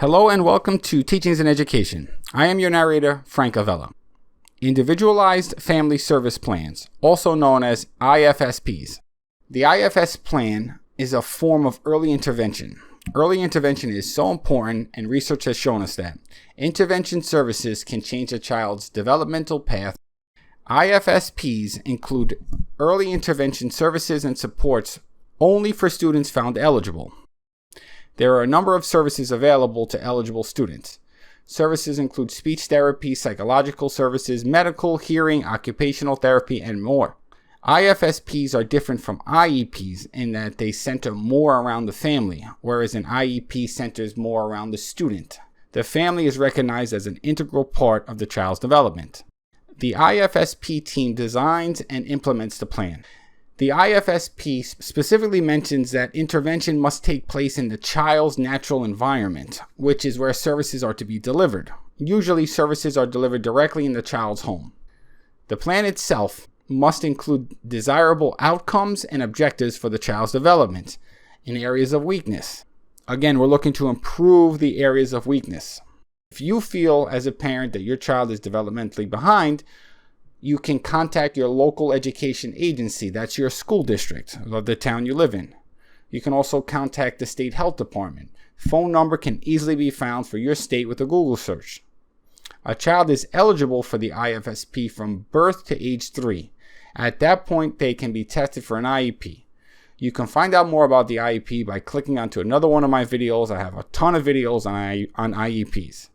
Hello and welcome to Teachings in Education. I am your narrator, Frank Avella. Individualized Family Service Plans, also known as IFSPs. The IFS plan is a form of early intervention. Early intervention is so important, and research has shown us that intervention services can change a child's developmental path. IFSPs include early intervention services and supports only for students found eligible. There are a number of services available to eligible students. Services include speech therapy, psychological services, medical, hearing, occupational therapy, and more. IFSPs are different from IEPs in that they center more around the family, whereas an IEP centers more around the student. The family is recognized as an integral part of the child's development. The IFSP team designs and implements the plan. The IFSP specifically mentions that intervention must take place in the child's natural environment, which is where services are to be delivered. Usually, services are delivered directly in the child's home. The plan itself must include desirable outcomes and objectives for the child's development in areas of weakness. Again, we're looking to improve the areas of weakness. If you feel as a parent that your child is developmentally behind, you can contact your local education agency, that's your school district of the town you live in. You can also contact the state health department. Phone number can easily be found for your state with a Google search. A child is eligible for the IFSP from birth to age 3. At that point, they can be tested for an IEP. You can find out more about the IEP by clicking onto another one of my videos. I have a ton of videos on IEPs.